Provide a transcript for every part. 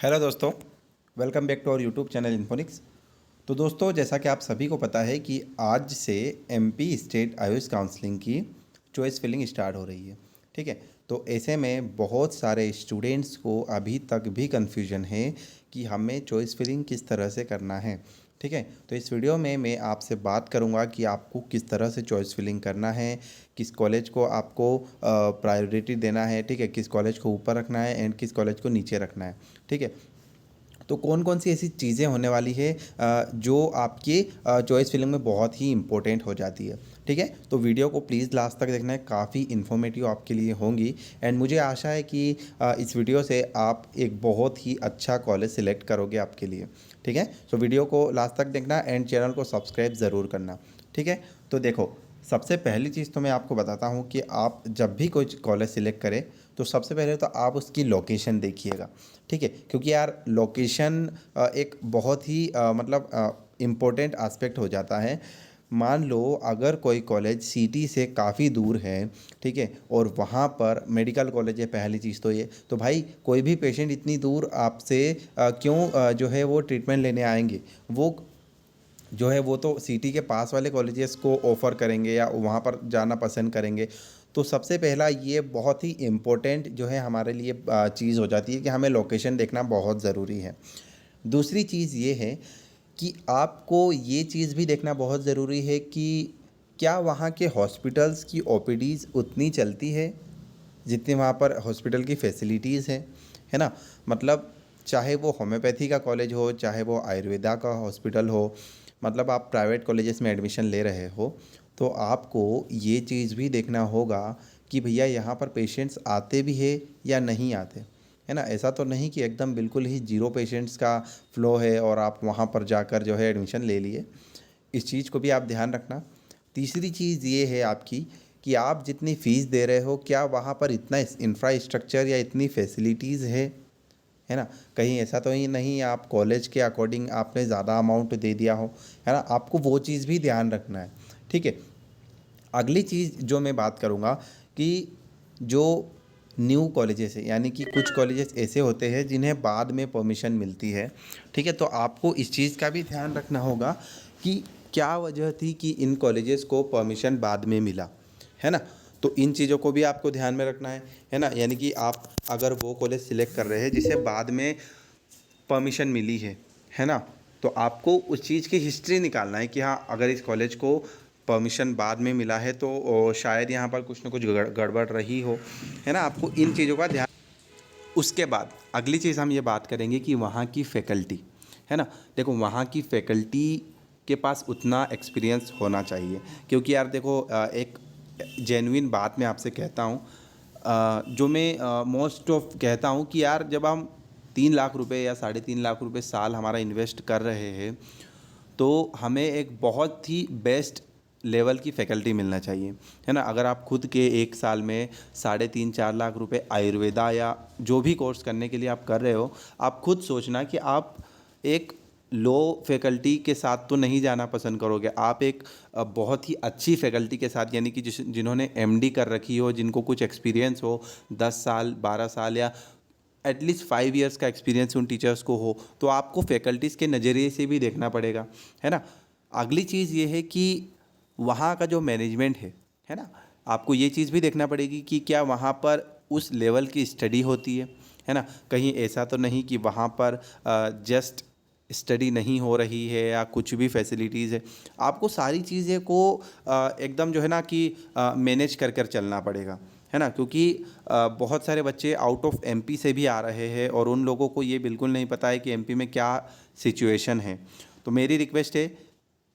Hello दोस्तों, welcome back to our YouTube channel Infonix. तो दोस्तों, जैसा कि आप सभी को पता है कि आज से एमपी स्टेट आयुष काउंसलिंग की चॉइस फिलिंग स्टार्ट हो रही है। ठीक है, तो ऐसे में बहुत सारे स्टूडेंट्स को अभी तक भी कन्फ्यूजन है कि हमें चॉइस फिलिंग किस तरह से करना है। ठीक है, तो इस वीडियो में मैं आपसे बात करूंगा कि आपको किस तरह से चॉइस फिलिंग करना है, किस कॉलेज को आपको प्रायोरिटी देना है। ठीक है, किस कॉलेज को ऊपर रखना है एंड किस कॉलेज को नीचे रखना है। ठीक है, तो कौन कौन सी ऐसी चीज़ें होने वाली है जो आपकी चॉइस फिलिंग में बहुत ही इंपॉर्टेंट हो जाती है। ठीक है, तो वीडियो को प्लीज़ लास्ट तक देखना है, काफ़ी इन्फॉर्मेटिव आपके लिए होंगी। एंड मुझे आशा है कि इस वीडियो से आप एक बहुत ही अच्छा कॉलेज सिलेक्ट करोगे आपके लिए। ठीक है, तो वीडियो को लास्ट तक देखना एंड चैनल को सब्सक्राइब ज़रूर करना। ठीक है, तो देखो, सबसे पहली चीज़ तो मैं आपको बताता हूँ कि आप जब भी कोई कॉलेज सिलेक्ट करें तो सबसे पहले तो आप उसकी लोकेशन देखिएगा। ठीक है, क्योंकि यार लोकेशन एक बहुत ही इम्पोर्टेंट एस्पेक्ट हो जाता है। मान लो अगर कोई कॉलेज सिटी से काफ़ी दूर है, ठीक है, और वहाँ पर मेडिकल कॉलेज है, पहली चीज़ तो ये तो भाई कोई भी पेशेंट इतनी दूर आपसे क्यों जो है वो ट्रीटमेंट लेने आएंगे। वो जो है वो तो सिटी के पास वाले कॉलेजेस को ऑफ़र करेंगे या वहाँ पर जाना पसंद करेंगे। तो सबसे पहला ये बहुत ही इम्पोर्टेंट जो है हमारे लिए चीज़ हो जाती है कि हमें लोकेशन देखना बहुत ज़रूरी है। दूसरी चीज़ ये है कि आपको ये चीज़ भी देखना बहुत ज़रूरी है कि क्या वहाँ के हॉस्पिटल्स की ओपीडीज़ उतनी चलती है जितनी वहाँ पर हॉस्पिटल की फैसिलिटीज़ है ना। मतलब चाहे वो होम्योपैथी का कॉलेज हो, चाहे वो आयुर्वेदा का हॉस्पिटल हो, मतलब आप प्राइवेट कॉलेजेस में एडमिशन ले रहे हो तो आपको ये चीज़ भी देखना होगा कि भैया यहाँ पर पेशेंट्स आते भी है या नहीं आते, है ना। ऐसा तो नहीं कि एकदम बिल्कुल ही जीरो पेशेंट्स का फ़्लो है और आप वहाँ पर जाकर जो है एडमिशन ले लिए। इस चीज़ को भी आप ध्यान रखना। तीसरी चीज़ ये है आपकी कि आप जितनी फ़ीस दे रहे हो क्या वहाँ पर इतना इंफ्रास्ट्रक्चर या इतनी फैसिलिटीज़ है ना। कहीं ऐसा तो ही नहीं आप कॉलेज के अकॉर्डिंग आपने ज़्यादा अमाउंट दे दिया हो, है ना। आपको वो चीज़ भी ध्यान रखना है। ठीक है, अगली चीज़ जो मैं बात करूँगा कि जो न्यू कॉलेजेस है, यानी कि कुछ कॉलेजेस ऐसे होते हैं जिन्हें बाद में परमिशन मिलती है। ठीक है, तो आपको इस चीज़ का भी ध्यान रखना होगा कि क्या वजह थी कि इन कॉलेजेस को परमिशन बाद में मिला, है ना। तो इन चीज़ों को भी आपको ध्यान में रखना है ना। यानी कि आप अगर वो कॉलेज सिलेक्ट कर रहे हैं जिसे बाद में परमिशन मिली है ना, तो आपको उस चीज़ की हिस्ट्री निकालना है कि हाँ, अगर इस कॉलेज को परमिशन बाद में मिला है तो शायद यहाँ पर कुछ ना कुछ गड़बड़ रही हो, है ना। आपको इन चीज़ों का ध्यान। उसके बाद अगली चीज़ हम ये बात करेंगे कि वहाँ की फैकल्टी, है ना। देखो, वहाँ की फैकल्टी के पास उतना एक्सपीरियंस होना चाहिए, क्योंकि यार देखो एक जेन्युइन बात मैं आपसे कहता हूँ, जो मैं मोस्ट ऑफ कहता हूँ कि यार जब हम 3 लाख रुपए या 3.5 लाख रुपए साल हमारा इन्वेस्ट कर रहे हैं तो हमें एक बहुत ही बेस्ट लेवल की फैकल्टी मिलना चाहिए, है ना। अगर आप खुद के एक साल में 3.5 4 लाख रुपए आयुर्वेदा या जो भी कोर्स करने के लिए आप कर रहे हो, आप खुद सोचना कि आप एक लो फैकल्टी के साथ तो नहीं जाना पसंद करोगे। आप एक बहुत ही अच्छी फैकल्टी के साथ, यानी कि जिन्होंने एमडी कर रखी हो, जिनको कुछ एक्सपीरियंस हो, 10 साल 12 साल या एटलीस्ट 5 ईयर्स का एक्सपीरियंस उन टीचर्स को हो, तो आपको फैकल्टीज़ के नज़रिए से भी देखना पड़ेगा, है ना। अगली चीज़ ये है कि वहाँ का जो मैनेजमेंट है ना, आपको ये चीज़ भी देखना पड़ेगी कि क्या वहाँ पर उस लेवल की स्टडी होती है ना। कहीं ऐसा तो नहीं कि वहाँ पर जस्ट स्टडी नहीं हो रही है या कुछ भी फैसिलिटीज़ है। आपको सारी चीज़ें को एकदम जो है ना कि मैनेज कर कर चलना पड़ेगा, है ना। क्योंकि बहुत सारे बच्चे आउट ऑफ एमपी से भी आ रहे हैं और उन लोगों को ये बिल्कुल नहीं पता है कि एमपी में क्या सिचुएशन है। तो मेरी रिक्वेस्ट है,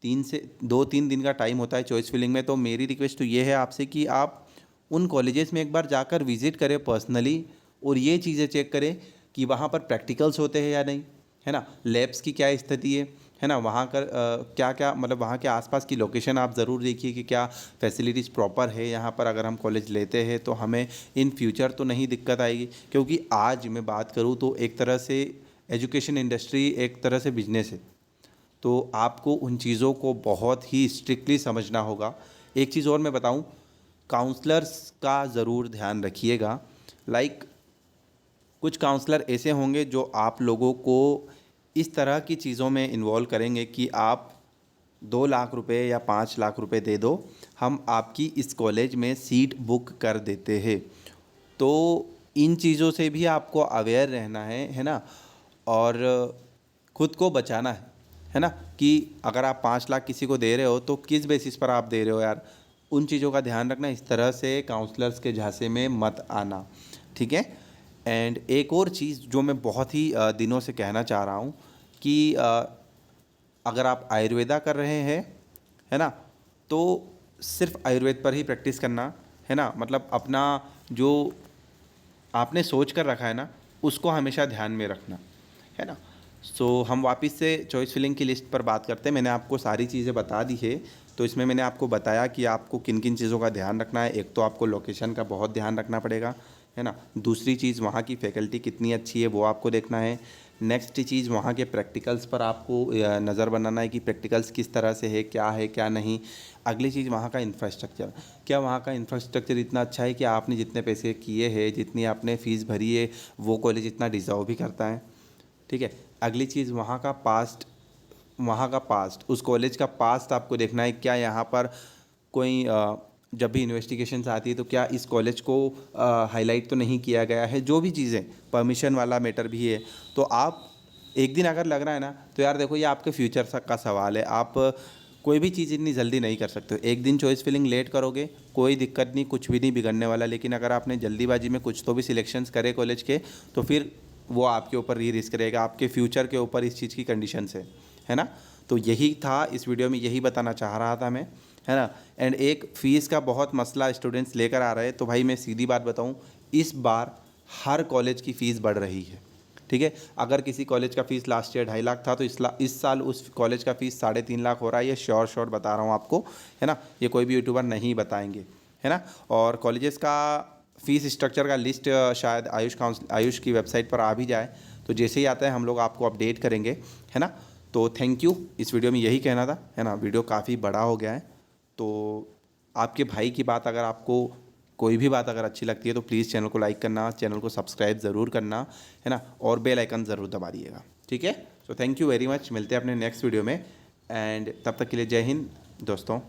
2-3 दिन का टाइम होता है चॉइस फिलिंग में, तो मेरी रिक्वेस्ट तो ये है आपसे कि आप उन कॉलेजेस में एक बार जाकर विज़िट करें पर्सनली और ये चीज़ें चेक करें कि वहाँ पर प्रैक्टिकल्स होते हैं या नहीं, है ना। लैब्स की क्या स्थिति है ना। वहाँ का क्या क्या मतलब वहाँ के आसपास की लोकेशन आप ज़रूर देखिए कि क्या फैसिलिटीज़ प्रॉपर है यहाँ पर। अगर हम कॉलेज लेते हैं तो हमें इन फ्यूचर तो नहीं दिक्कत आएगी, क्योंकि आज मैं बात करूँ तो एक तरह से एजुकेशन इंडस्ट्री एक तरह से बिजनेस है। तो आपको उन चीज़ों को बहुत ही स्ट्रिक्टली समझना होगा। एक चीज़ और मैं बताऊं, काउंसलर्स का ज़रूर ध्यान रखिएगा। लाइक कुछ काउंसलर ऐसे होंगे जो आप लोगों को इस तरह की चीज़ों में इन्वॉल्व करेंगे कि आप 2 लाख रुपए या 5 लाख रुपए दे दो, हम आपकी इस कॉलेज में सीट बुक कर देते हैं। तो इन चीज़ों से भी आपको अवेयर रहना है ना, और ख़ुद को बचाना है ना, कि अगर आप 5 लाख किसी को दे रहे हो तो किस बेसिस पर आप दे रहे हो यार, उन चीज़ों का ध्यान रखना। इस तरह से काउंसलर्स के झांसे में मत आना, ठीक है। एंड एक और चीज़ जो मैं बहुत ही दिनों से कहना चाह रहा हूँ कि अगर आप आयुर्वेदा कर रहे हैं, है ना, तो सिर्फ आयुर्वेद पर ही प्रैक्टिस करना, है ना, मतलब अपना जो आपने सोच कर रखा है ना, उसको हमेशा ध्यान में रखना, है ना। सो हम वापस से चॉइस फिलिंग की लिस्ट पर बात करते हैं। मैंने आपको सारी चीज़ें बता दी है, तो इसमें मैंने आपको बताया कि आपको किन किन चीज़ों का ध्यान रखना है। एक तो आपको लोकेशन का बहुत ध्यान रखना पड़ेगा, है ना। दूसरी चीज़, वहाँ की फैकल्टी कितनी अच्छी है वो आपको देखना है। नेक्स्ट चीज़, वहाँ के प्रैक्टिकल्स पर आपको नज़र बनाना है कि प्रैक्टिकल्स किस तरह से है क्या नहीं। अगली चीज़, वहाँ का इंफ्रास्ट्रक्चर, क्या वहाँ का इंफ्रास्ट्रक्चर इतना अच्छा है कि आपने जितने पैसे किए हैं, जितनी आपने फ़ीस भरी है, वो कॉलेज इतना डिज़र्व भी करता है, ठीक है। अगली चीज़, वहाँ का पास्ट, उस कॉलेज का पास्ट आपको देखना है। क्या यहाँ पर कोई जब भी इन्वेस्टिगेशंस आती है तो क्या इस कॉलेज को हाईलाइट तो नहीं किया गया है, जो भी चीज़ें, परमिशन वाला मैटर भी है। तो आप एक दिन अगर लग रहा है ना, तो यार देखो, ये आपके फ्यूचर का सवाल है। आप कोई भी चीज़ इतनी जल्दी नहीं कर सकते हो। एक दिन चॉइस फिलिंग लेट करोगे, कोई दिक्कत नहीं, कुछ भी नहीं बिगड़ने वाला। लेकिन अगर आपने जल्दीबाजी में कुछ तो भी सिलेक्शंस करे कॉलेज के, तो फिर वो आपके ऊपर ही रिस्क रहेगा, आपके फ्यूचर के ऊपर इस चीज़ की कंडीशंस है ना। तो यही था इस वीडियो में, यही बताना चाह रहा था मैं, है ना। एंड एक फ़ीस का बहुत मसला स्टूडेंट्स लेकर आ रहे हैं, तो भाई मैं सीधी बात बताऊं, इस बार हर कॉलेज की फ़ीस बढ़ रही है, ठीक है। अगर किसी कॉलेज का फ़ीस लास्ट ईयर 2.5 लाख था, तो इस साल उस कॉलेज का फ़ीस 3.5 लाख हो रहा है। ये श्योर बता रहा हूँ आपको, है ना। ये कोई भी यूट्यूबर नहीं बताएंगे, है ना। और कॉलेजेस का फ़ीस स्ट्रक्चर का लिस्ट शायद आयुष की वेबसाइट पर आ भी जाए, तो जैसे ही आता है हम लोग आपको अपडेट करेंगे, है ना। तो थैंक यू, इस वीडियो में यही कहना था, है ना। वीडियो काफ़ी बड़ा हो गया है, तो आपके भाई की बात, अगर आपको कोई भी बात अगर अच्छी लगती है तो प्लीज़ चैनल को लाइक करना, चैनल को सब्सक्राइब ज़रूर करना, है ना, और बेल आइकन ज़रूर दबा दिएगा, ठीक है। So thank you very much, मिलते हैं अपने नेक्स्ट वीडियो में। एंड तब तक के लिए जय हिंद दोस्तों।